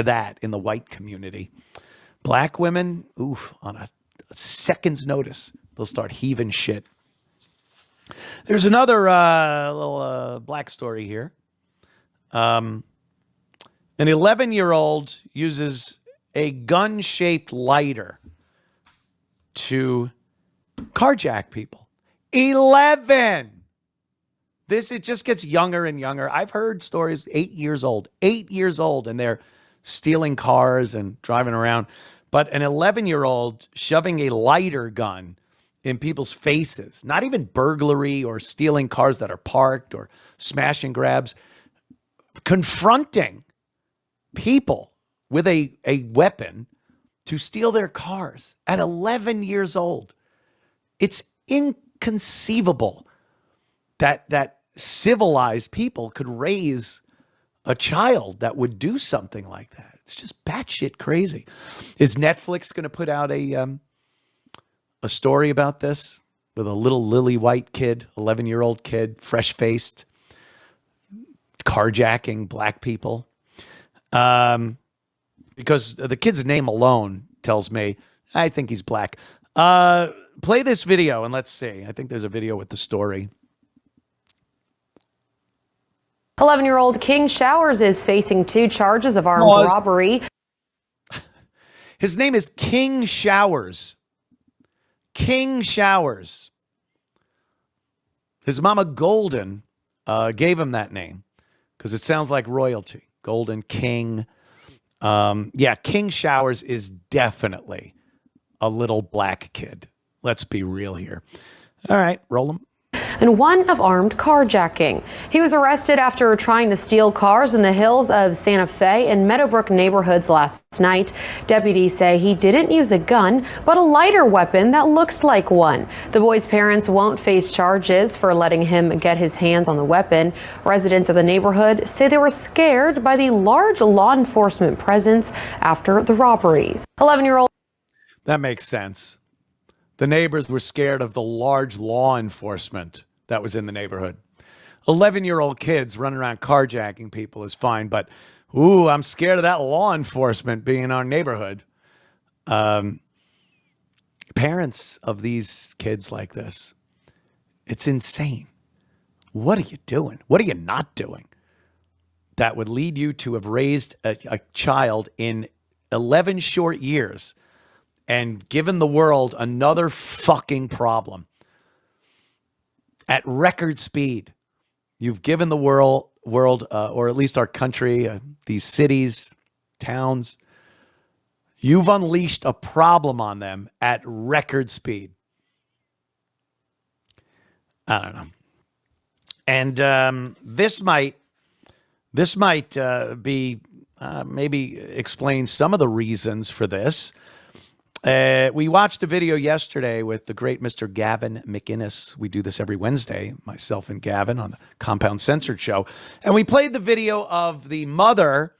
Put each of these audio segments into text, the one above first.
that in the white community. Black women, oof, on a second's notice, they'll start heaving shit. There's another little black story here. An 11-year-old uses a gun-shaped lighter to carjack people. 11! It just gets younger and younger. I've heard stories, 8 years old, and they're stealing cars and driving around. But an 11-year-old shoving a lighter gun in people's faces, not even burglary or stealing cars that are parked or smash and grabs, confronting people with a weapon to steal their cars at 11 years old. It's inconceivable that civilized people could raise a child that would do something like that. It's just batshit crazy. Is Netflix going to put out a story about this with a little lily white kid, 11-year-old kid, fresh-faced, carjacking black people? Because the kid's name alone tells me, I think he's black. Play this video and let's see. I think there's a video with the story. 11-year-old King Showers is facing 2 charges of armed robbery. His name is King Showers. King Showers. His mama Golden gave him that name because it sounds like royalty. Golden King. Yeah, King Showers is definitely a little black kid. Let's be real here. All right, roll him. And one of armed carjacking. He was arrested after trying to steal cars in the hills of Santa Fe and Meadowbrook neighborhoods last night. Deputies say he didn't use a gun, but a lighter weapon that looks like one. The boy's parents won't face charges for letting him get his hands on the weapon. Residents of the neighborhood say they were scared by the large law enforcement presence after the robberies. 11-year-old. That makes sense. The neighbors were scared of the large law enforcement that was in the neighborhood. 11-year-old kids running around carjacking people is fine, but ooh, I'm scared of that law enforcement being in our neighborhood. Parents of these kids like this, it's insane. What are you doing? What are you not doing that would lead you to have raised a child in 11 short years and given the world another fucking problem at record speed? You've given the world, or at least our country, these cities, towns, you've unleashed a problem on them at record speed. I don't know. And this might be maybe explain some of the reasons for this. We watched a video yesterday with the great Mr. Gavin McInnes. We do this every Wednesday, myself and Gavin on the Compound Censored Show. And we played the video of the mother.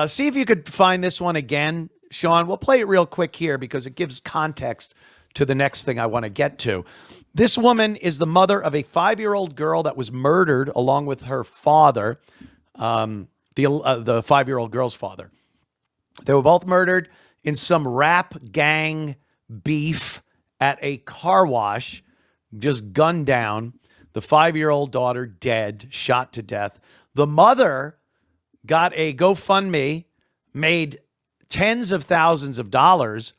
See if you could find this one again, Sean. We'll play it real quick here because it gives context to the next thing I want to get to. This woman is the mother of a 5-year-old girl that was murdered along with her father, the 5-year-old girl's father. They were both murdered in some rap gang beef at a car wash, just gunned down. The 5-year-old daughter dead, shot to death. The mother got a GoFundMe, made tens of thousands of dollars,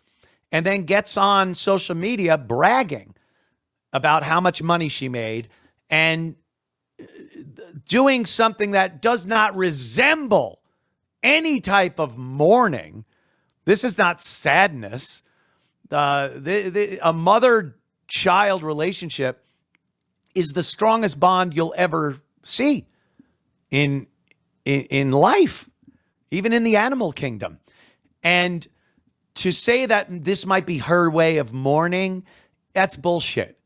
and then gets on social media bragging about how much money she made and doing something that does not resemble any type of mourning. This is not sadness. A mother-child relationship is the strongest bond you'll ever see in life, even in the animal kingdom. And to say that this might be her way of mourning, that's bullshit.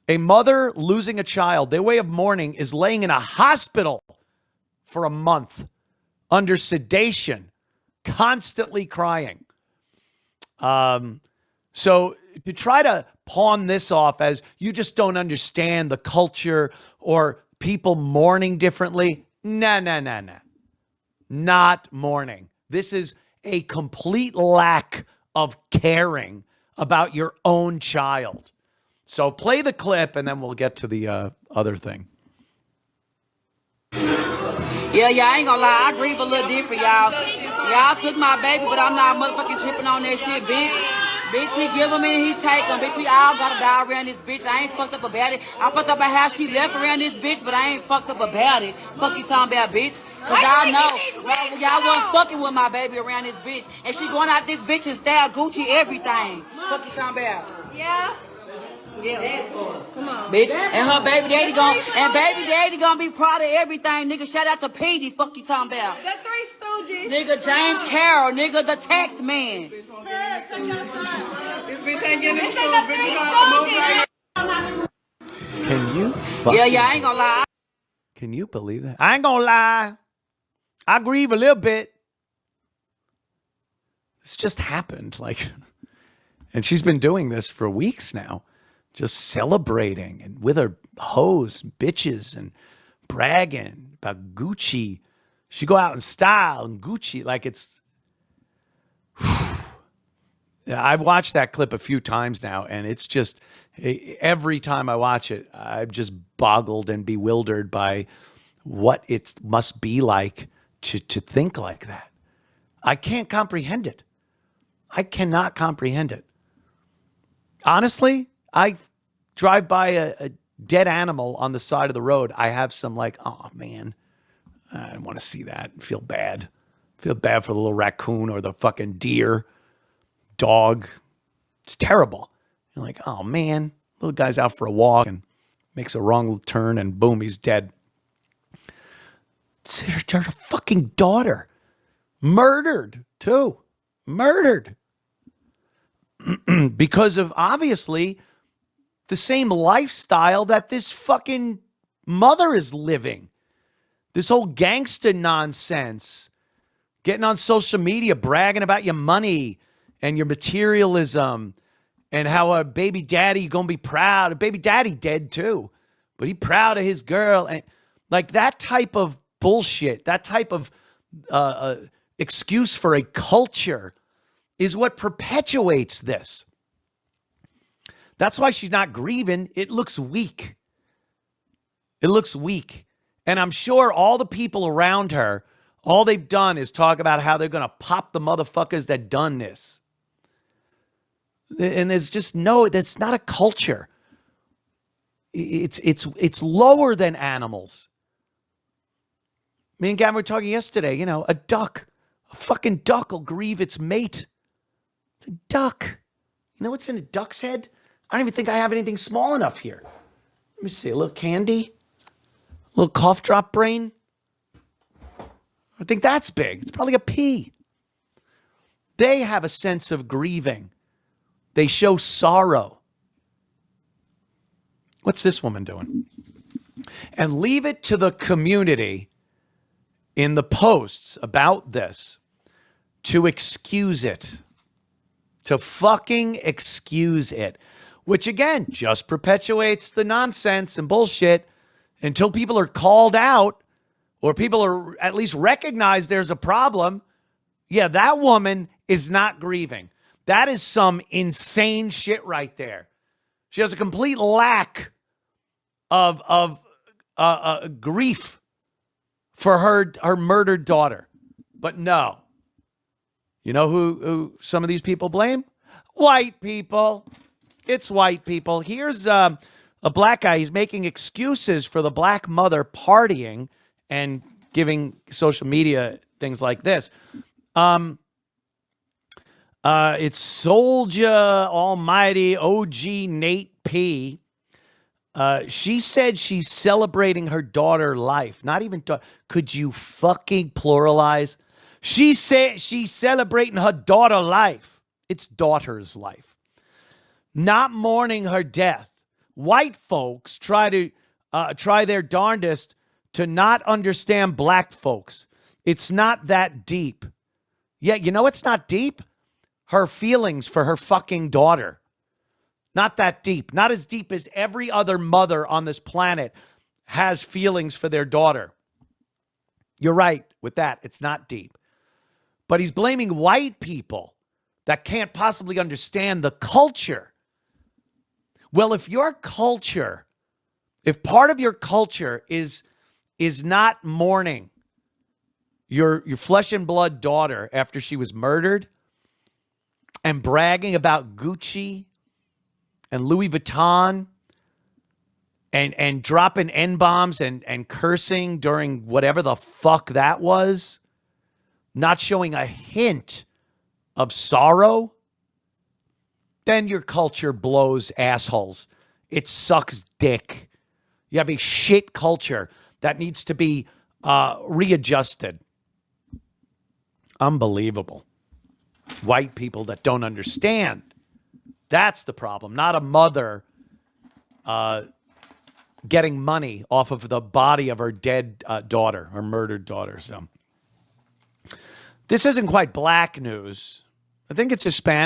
A mother losing a child, their way of mourning is laying in a hospital for a month under sedation, constantly crying. So to try to pawn this off as you just don't understand the culture or people mourning differently, nah. Not mourning. This is a complete lack of caring about your own child. So play the clip and then we'll get to the other thing. Yeah, I ain't gonna lie, I grieve a little different, y'all. Y'all took my baby, but I'm not motherfucking tripping on that shit, bitch. Bitch, he give him and he take him. Bitch, we all gotta die around this bitch. I ain't fucked up about it. I fucked up about how she left around this bitch, but I ain't fucked up about it. Fuck you talking about, bitch. Cause y'all know, y'all wasn't fucking with my baby around this bitch. And she going out this bitch and style Gucci everything. Fuck you talking about. Yeah. Yeah. Come on. Bitch. And her baby daddy gonna be proud of everything, nigga. Shout out to Petey. Fuck you talking about. The Three Stooges. Nigga, James Carroll, nigga, the tax man. Can you? Yeah, I ain't gonna lie. Can you believe that? I ain't gonna lie. I grieve a little bit. This just happened. And she's been doing this for weeks now. Just celebrating and with her hoes and bitches and bragging about Gucci. She go out in style and Gucci like it's. I've watched that clip a few times now, and it's just every time I watch it, I'm just boggled and bewildered by what it must be like to think like that. I can't comprehend it. I cannot comprehend it. Honestly, I drive by a dead animal on the side of the road. I have some oh man, I don't want to see that and feel bad. Feel bad for the little raccoon or the fucking deer, dog. It's terrible. You're like, oh man, little guy's out for a walk and makes a wrong turn and boom, he's dead. It's her fucking daughter. Murdered too. Murdered. Because of obviously the same lifestyle that this fucking mother is living. This whole gangsta nonsense. Getting on social media, bragging about your money and your materialism and how a baby daddy gonna be proud. A baby daddy dead too, but he proud of his girl. And like that type of bullshit, that type of excuse for a culture is what perpetuates this. That's why she's not grieving. It looks weak. It looks weak. And I'm sure all the people around her, all they've done is talk about how they're going to pop the motherfuckers that done this. And there's just that's not a culture. It's lower than animals. Me and Gavin were talking yesterday, a fucking duck will grieve its mate. It's a duck. You know what's in a duck's head? I don't even think I have anything small enough here. Let me see, a little candy, a little cough drop brain. I think that's big. It's probably a pea. They have a sense of grieving. They show sorrow. What's this woman doing? And leave it to the community in the posts about this to excuse it. To fucking excuse it. Which again, just perpetuates the nonsense and bullshit until people are called out or people are at least recognize there's a problem. Yeah, that woman is not grieving. That is some insane shit right there. She has a complete lack of grief for her murdered daughter. But no. You know who some of these people blame? White people. It's white people. Here's a black guy. He's making excuses for the black mother partying and giving social media things like this. It's Soldier Almighty OG Nate P. She said she's celebrating her daughter life. Not even could you fucking pluralize? She said she's celebrating her daughter life. It's daughter's life. Not mourning her death. White folks try their darndest to not understand black folks. It's not that deep. Yeah, you know it's not deep? Her feelings for her fucking daughter. Not that deep. Not as deep as every other mother on this planet has feelings for their daughter. You're right with that. It's not deep. But he's blaming white people that can't possibly understand the culture. Well, if part of your culture is not mourning your flesh and blood daughter after she was murdered and bragging about Gucci and Louis Vuitton and dropping N-bombs and cursing during whatever the fuck that was, not showing a hint of sorrow, then your culture blows assholes. It sucks dick. You have a shit culture that needs to be readjusted. Unbelievable. White people that don't understand. That's the problem. Not a mother getting money off of the body of her dead daughter, her murdered daughter. So this isn't quite black news. I think it's Hispanic.